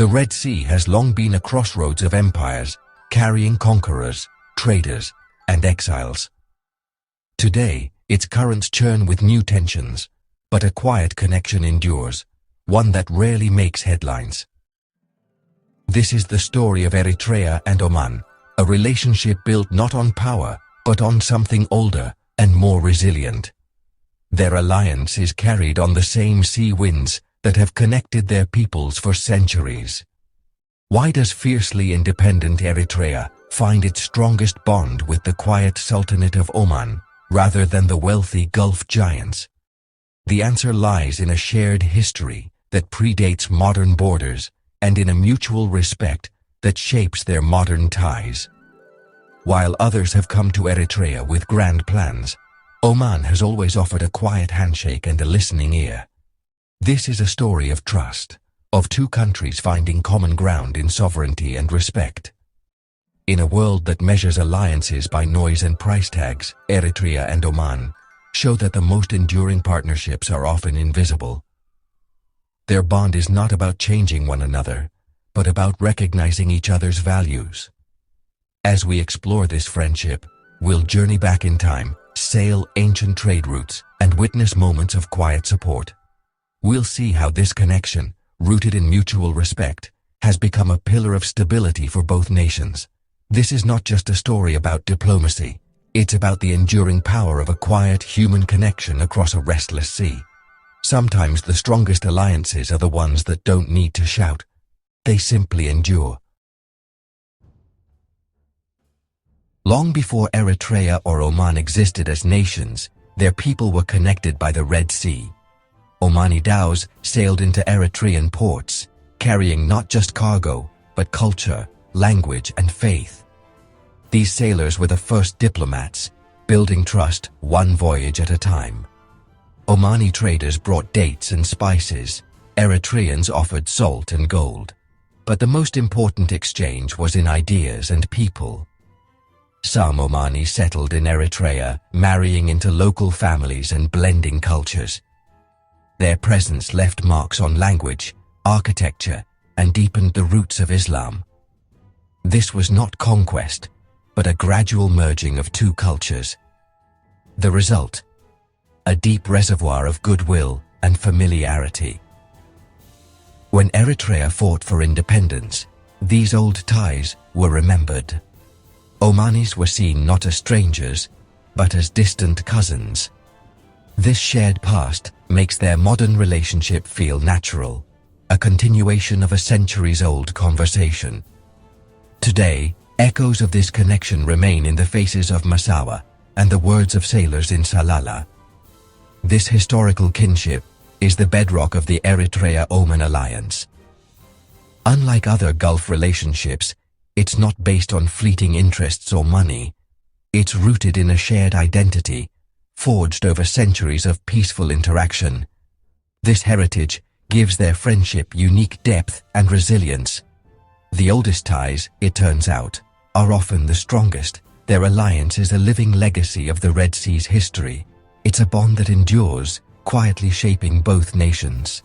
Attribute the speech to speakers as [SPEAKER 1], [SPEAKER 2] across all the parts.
[SPEAKER 1] The Red Sea has long been a crossroads of empires, carrying conquerors, traders, and exiles. Today, its currents churn with new tensions, but a quiet connection endures, one that rarely makes headlines. This is the story of Eritrea and Oman, a relationship built not on power, but on something older and more resilient. Their alliance is carried on the same sea winds that have connected their peoples for centuries. Why does fiercely independent Eritrea find its strongest bond with the quiet Sultanate of Oman, rather than the wealthy Gulf giants? The answer lies in a shared history that predates modern borders and in a mutual respect that shapes their modern ties. While others have come to Eritrea with grand plans, Oman has always offered a quiet handshake and a listening ear. This is a story of trust, of two countries finding common ground in sovereignty and respect. In a world that measures alliances by noise and price tags, Eritrea and Oman show that the most enduring partnerships are often invisible. Their bond is not about changing one another, but about recognizing each other's values. As we explore this friendship, we'll journey back in time, sail ancient trade routes, and witness moments of quiet support. We'll see how this connection, rooted in mutual respect, has become a pillar of stability for both nations. This is not just a story about diplomacy. It's about the enduring power of a quiet human connection across a restless sea. Sometimes the strongest alliances are the ones that don't need to shout. They simply endure. Long before Eritrea or Oman existed as nations, their people were connected by the Red Sea. Omani dhows sailed into Eritrean ports, carrying not just cargo, but culture, language, and faith. These sailors were the first diplomats, building trust one voyage at a time. Omani traders brought dates and spices, Eritreans offered salt and gold. But the most important exchange was in ideas and people. Some Omani settled in Eritrea, marrying into local families and blending cultures. Their presence left marks on language, architecture, and deepened the roots of Islam. This was not conquest, but a gradual merging of two cultures. The result: a deep reservoir of goodwill and familiarity. When Eritrea fought for independence, these old ties were remembered. Omanis were seen not as strangers, but as distant cousins. This shared past makes their modern relationship feel natural, a continuation of a centuries-old conversation. Today, echoes of this connection remain in the faces of Massawa and the words of sailors in Salalah. This historical kinship is the bedrock of the Eritrea-Oman alliance. Unlike other Gulf relationships, it's not based on fleeting interests or money. It's rooted in a shared identity, forged over centuries of peaceful interaction. This heritage gives their friendship unique depth and resilience. The oldest ties, it turns out, are often the strongest. Their alliance is a living legacy of the Red Sea's history. It's a bond that endures, quietly shaping both nations.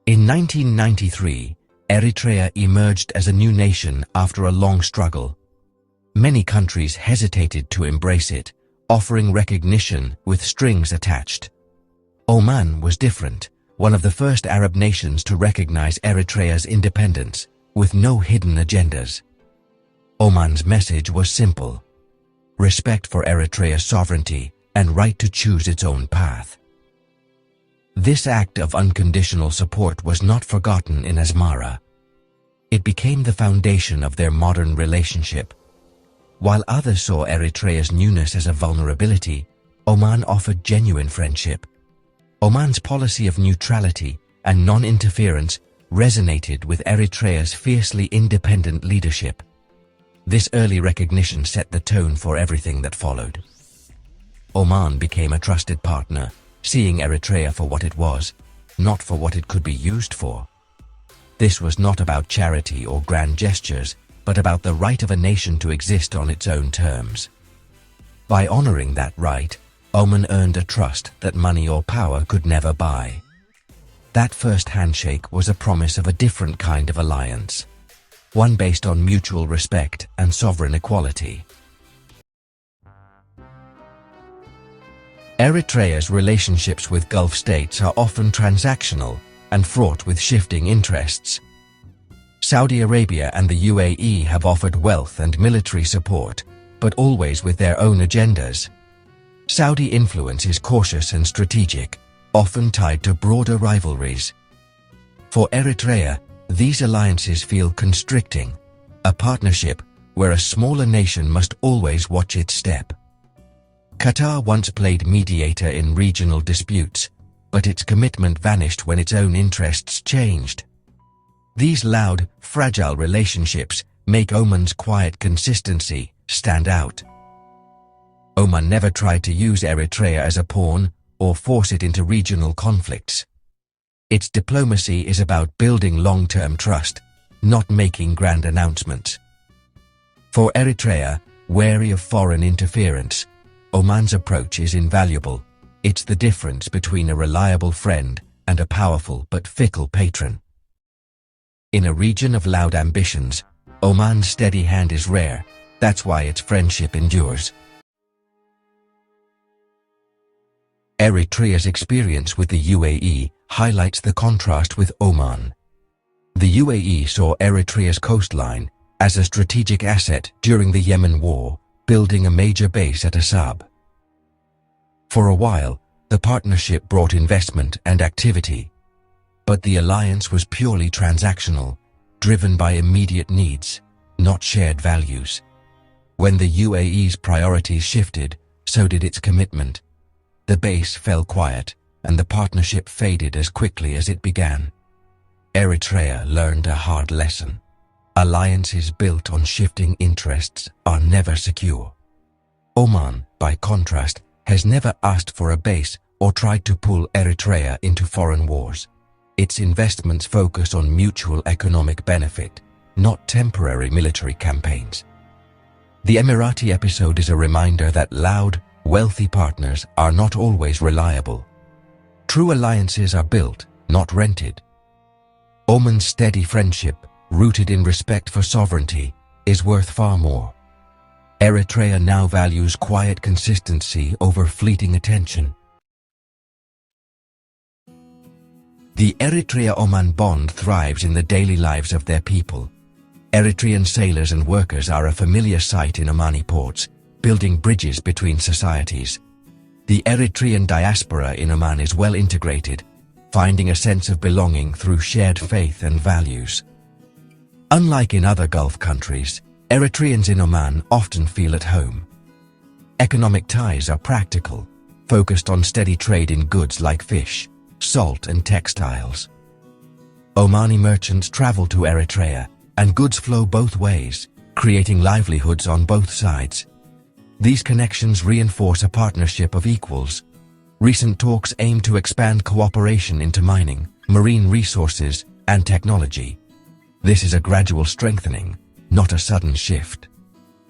[SPEAKER 1] In 1993, Eritrea emerged as a new nation after a long struggle. Many countries hesitated to embrace it, offering recognition with strings attached. Oman was different, one of the first Arab nations to recognize Eritrea's independence, with no hidden agendas. Oman's message was simple: respect for Eritrea's sovereignty and right to choose its own path. This act of unconditional support was not forgotten in Asmara. It became the foundation of their modern relationship. While others saw Eritrea's newness as a vulnerability, Oman offered genuine friendship. Oman's policy of neutrality and non-interference resonated with Eritrea's fiercely independent leadership. This early recognition set the tone for everything that followed. Oman became a trusted partner, seeing Eritrea for what it was, not for what it could be used for. This was not about charity or grand gestures, but about the right of a nation to exist on its own terms. By honoring that right, Oman earned a trust that money or power could never buy. That first handshake was a promise of a different kind of alliance, one based on mutual respect and sovereign equality. Eritrea's relationships with Gulf states are often transactional and fraught with shifting interests. Saudi Arabia and the UAE have offered wealth and military support, but always with their own agendas. Saudi influence is cautious and strategic, often tied to broader rivalries. For Eritrea, these alliances feel constricting, a partnership where a smaller nation must always watch its step. Qatar once played mediator in regional disputes, but its commitment vanished when its own interests changed. These loud, fragile relationships make Oman's quiet consistency stand out. Oman never tried to use Eritrea as a pawn or force it into regional conflicts. Its diplomacy is about building long-term trust, not making grand announcements. For Eritrea, wary of foreign interference, Oman's approach is invaluable. It's the difference between a reliable friend and a powerful but fickle patron. In a region of loud ambitions, Oman's steady hand is rare. That's why its friendship endures. Eritrea's experience with the UAE highlights the contrast with Oman. The UAE saw Eritrea's coastline as a strategic asset during the Yemen War, building a major base at Asab. For a while, the partnership brought investment and activity, but the alliance was purely transactional, driven by immediate needs, not shared values. When the UAE's priorities shifted, so did its commitment. The base fell quiet, and the partnership faded as quickly as it began. Eritrea learned a hard lesson. Alliances built on shifting interests are never secure. Oman, by contrast, has never asked for a base or tried to pull Eritrea into foreign wars. Its investments focus on mutual economic benefit, not temporary military campaigns. The Emirati episode is a reminder that loud, wealthy partners are not always reliable. True alliances are built, not rented. Oman's steady friendship, rooted in respect for sovereignty, is worth far more. Eritrea now values quiet consistency over fleeting attention. The Eritrea-Oman bond thrives in the daily lives of their people. Eritrean sailors and workers are a familiar sight in Omani ports, building bridges between societies. The Eritrean diaspora in Oman is well integrated, finding a sense of belonging through shared faith and values. Unlike in other Gulf countries, Eritreans in Oman often feel at home. Economic ties are practical, focused on steady trade in goods like fish, salt and textiles. Omani merchants travel to Eritrea, and goods flow both ways, creating livelihoods on both sides. These connections reinforce a partnership of equals. Recent talks aim to expand cooperation into mining, marine resources, and technology. This is a gradual strengthening, not a sudden shift.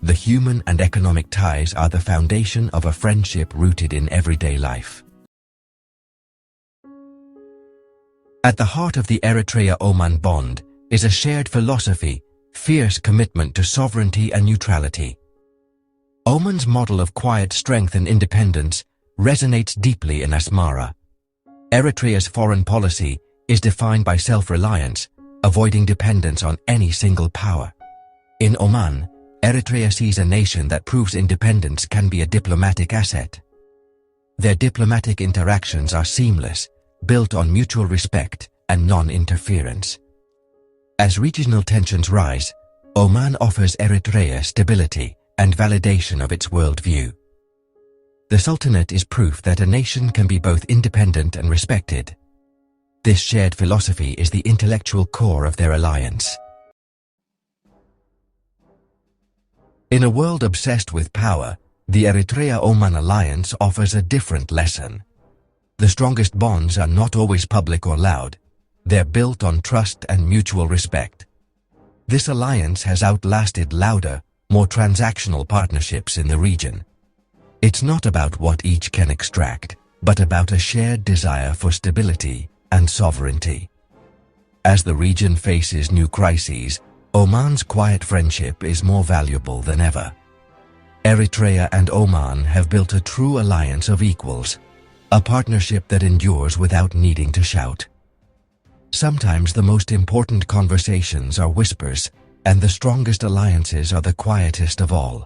[SPEAKER 1] The human and economic ties are the foundation of a friendship rooted in everyday life. At the heart of the Eritrea-Oman bond is a shared philosophy, fierce commitment to sovereignty and neutrality. Oman's model of quiet strength and independence resonates deeply in Asmara. Eritrea's foreign policy is defined by self-reliance, avoiding dependence on any single power. In Oman, Eritrea sees a nation that proves independence can be a diplomatic asset. Their diplomatic interactions are seamless, built on mutual respect and non-interference. As regional tensions rise, Oman offers Eritrea stability and validation of its worldview. The Sultanate is proof that a nation can be both independent and respected. This shared philosophy is the intellectual core of their alliance. In a world obsessed with power, the Eritrea-Oman alliance offers a different lesson. The strongest bonds are not always public or loud. They're built on trust and mutual respect. This alliance has outlasted louder, more transactional partnerships in the region. It's not about what each can extract, but about a shared desire for stability, and sovereignty. As the region faces new crises, Oman's quiet friendship is more valuable than ever. Eritrea and Oman have built a true alliance of equals, a partnership that endures without needing to shout. Sometimes the most important conversations are whispers, and the strongest alliances are the quietest of all.